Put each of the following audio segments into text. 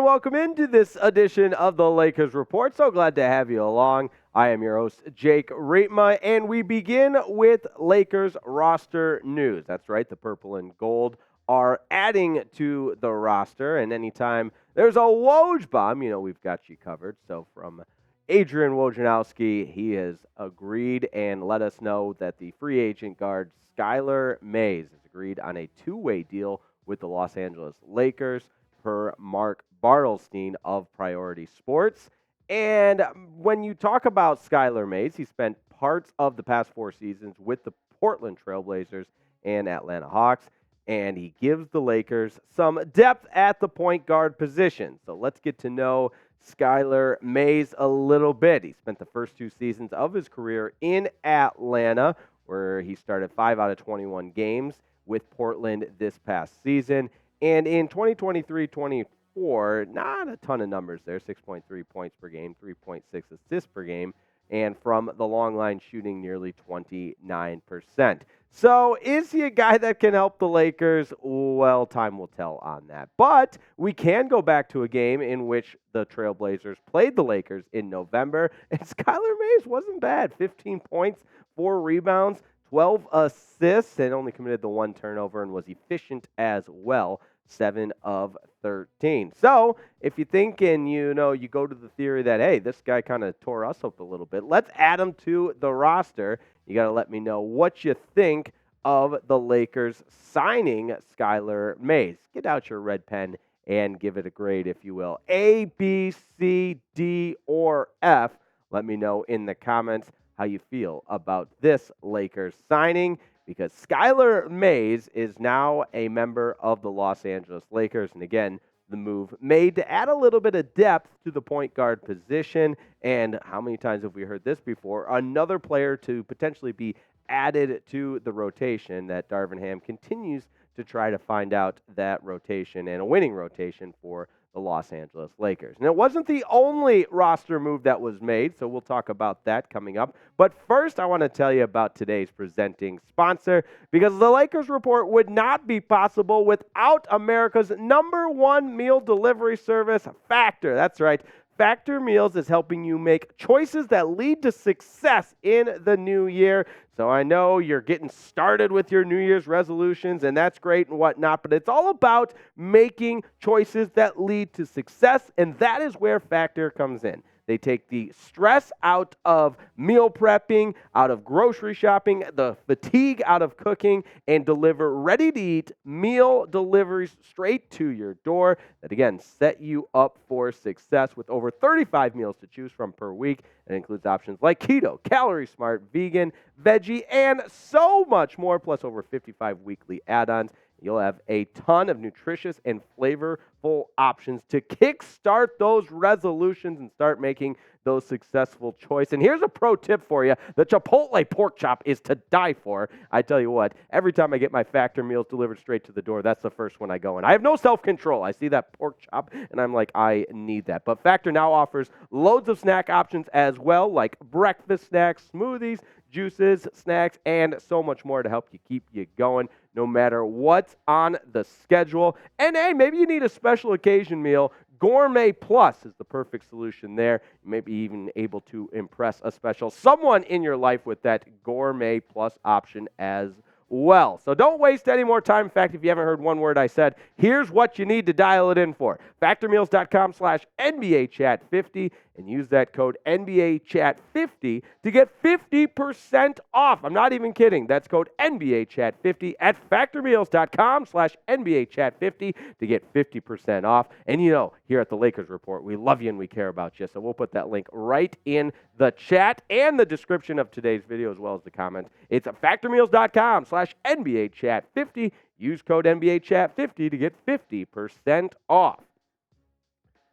welcome into this edition of the Lakers Report. So glad to have you along. I am your host, Jake Riepma, and we begin with Lakers roster news. That's right, the purple and gold are adding to the roster, and anytime there's a Woj bomb, we've got you covered. So from Adrian Wojnarowski, he has agreed and let us know that the free agent guard Skylar Mays has agreed on a two-way deal with the Los Angeles Lakers per Mark Bartelstein of Priority Sports. And when you talk about Skylar Mays, he spent parts of the past 4 seasons with the Portland Trailblazers and Atlanta Hawks, and he gives the Lakers some depth at the point guard position. So let's get to know Skylar Mays a little bit. He spent the first 2 seasons of his career in Atlanta, where he started 5 out of 21 games with Portland this past season. And in 2023-24, not a ton of numbers there, 6.3 points per game, 3.6 assists per game, and from the long line shooting nearly 29%. So is he a guy that can help the Lakers? Well, time will tell on that. But we can go back to a game in which the Trailblazers played the Lakers in November, and Skylar Mays wasn't bad. 15 points, 4 rebounds, 12 assists, and only committed the 1 turnover and was efficient as well, 7 of 13. So if you think and you go to the theory that, hey, this guy kind of tore us up a little bit, let's add him to the roster. You got to let me know what you think of the Lakers signing Skylar Mays. Get out your red pen and give it a grade, if you will. A, B, C, D, or F. Let me know in the comments how you feel about this Lakers signing, because Skylar Mays is now a member of the Los Angeles Lakers. And again, the move made to add a little bit of depth to the point guard position. And how many times have we heard this before? Another player to potentially be added to the rotation that Darvin Ham continues to try to find out that rotation and a winning rotation for the Los Angeles Lakers. And it wasn't the only roster move that was made, so we'll talk about that coming up. But first, I want to tell you about today's presenting sponsor, because the Lakers Report would not be possible without America's #1 meal delivery service, Factor. That's right. Factor Meals is helping you make choices that lead to success in the new year. So I know you're getting started with your New Year's resolutions, and that's great and whatnot, but it's all about making choices that lead to success, and that is where Factor comes in. They take the stress out of meal prepping, out of grocery shopping, the fatigue out of cooking, and deliver ready-to-eat meal deliveries straight to your door that, again, set you up for success with over 35 meals to choose from per week. It includes options like keto, calorie smart, vegan, veggie, and so much more, plus over 55 weekly add-ons. You'll have a ton of nutritious and flavorful options to kickstart those resolutions and start making those successful choices. And here's a pro tip for you. The Chipotle pork chop is to die for. I tell you what, every time I get my Factor meals delivered straight to the door, that's the first one I go in. I have no self-control. I see that pork chop, and I'm like, I need that. But Factor now offers loads of snack options as well, like breakfast snacks, smoothies, juices, snacks, and so much more to help you keep you going no matter what's on the schedule. And hey, maybe you need a special occasion meal. Gourmet Plus is the perfect solution there. You may be even able to impress a special someone in your life with that Gourmet Plus option as well. So don't waste any more time. In fact, if you haven't heard one word I said, here's what you need to dial it in for. Factormeals.com/NBAchat50 and use that code NBAchat50 to get 50% off. I'm not even kidding. That's code NBAchat50 at factormeals.com/NBAchat50 to get 50% off. And here at the Lakers Report, we love you and we care about you. So we'll put that link right in the chat and the description of today's video as well as the comments. It's factormeals.com/NBAchat50. Use code NBAchat50 to get 50% off.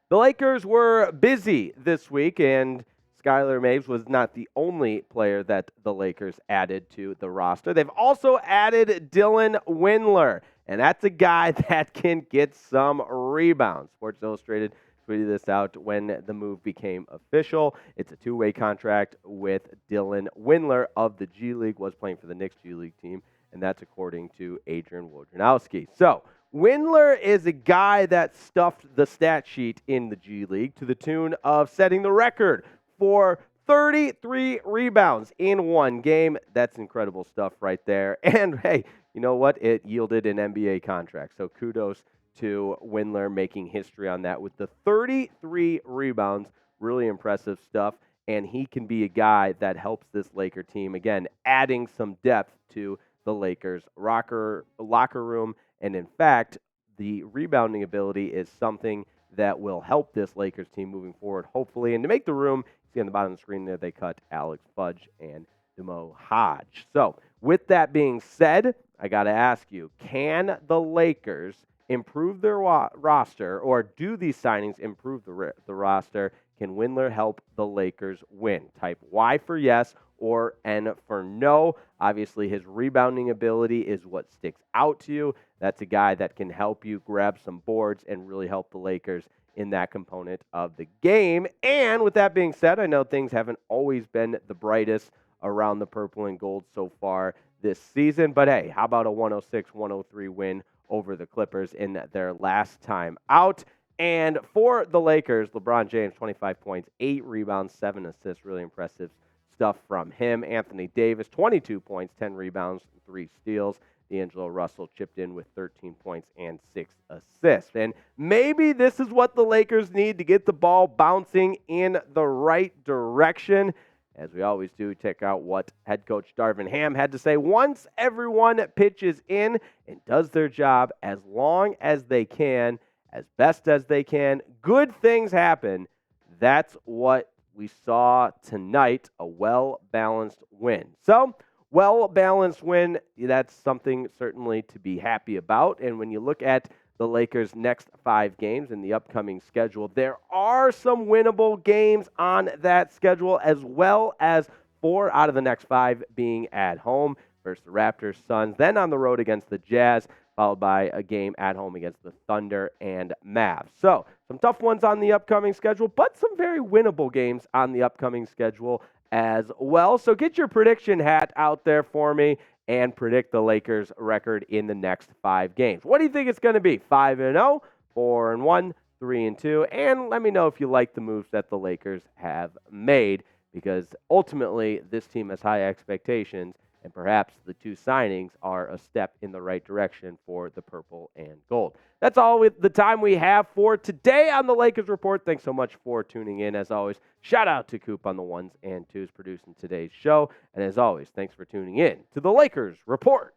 The Lakers were busy this week, and Skylar Mays was not the only player that the Lakers added to the roster. They've also added Dylan Windler, and that's a guy that can get some rebounds. Sports Illustrated tweeted this out when the move became official. It's a 2-way contract with Dylan Windler of the G League, was playing for the Knicks G League team, and that's according to Adrian Wojnarowski. So Windler is a guy that stuffed the stat sheet in the G League to the tune of setting the record for 33 rebounds in one game. That's incredible stuff right there. And hey, you know what? It yielded an NBA contract. So kudos to Windler making history on that with the 33 rebounds. Really impressive stuff. And he can be a guy that helps this Laker team, again, adding some depth to the Lakers' locker room. And in fact, the rebounding ability is something that will help this Lakers team moving forward, hopefully. And to make the room, see on the bottom of the screen there, they cut Alex Fudge and Demo Hodge. So with that being said, I got to ask you, can the Lakers improve their roster, or do these signings improve the roster? Can Windler help the Lakers win? Type Y for yes or N for no. Obviously, his rebounding ability is what sticks out to you. That's a guy that can help you grab some boards and really help the Lakers in that component of the game. And with that being said, I know things haven't always been the brightest around the purple and gold so far this season. But hey, how about a 106-103 win over the Clippers in their last time out? And for the Lakers, LeBron James, 25 points, 8 rebounds, 7 assists. Really impressive stuff from him. Anthony Davis, 22 points, 10 rebounds, 3 steals. D'Angelo Russell chipped in with 13 points and 6 assists. And maybe this is what the Lakers need to get the ball bouncing in the right direction. As we always do, check out what head coach Darvin Ham had to say. Once everyone pitches in and does their job as long as they can, as best as they can, good things happen. That's what we saw tonight, a well-balanced win. So, well-balanced win, that's something certainly to be happy about. And when you look at the Lakers' next 5 games in the upcoming schedule, there are some winnable games on that schedule, as well as 4 out of the next 5 being at home versus the Raptors, Suns, then on the road against the Jazz, followed by a game at home against the Thunder and Mavs. So, some tough ones on the upcoming schedule, but some very winnable games on the upcoming schedule as well. So get your prediction hat out there for me and predict the Lakers record in the next 5 games. What do you think it's going to be? 5-0, 4-1, 3-2, and let me know if you like the moves that the Lakers have made, because ultimately this team has high expectations, and perhaps the 2 signings are a step in the right direction for the purple and gold. That's all with the time we have for today on the Lakers Report. Thanks so much for tuning in. As always, shout out to Coop on the 1s and 2s producing today's show. And as always, thanks for tuning in to the Lakers Report.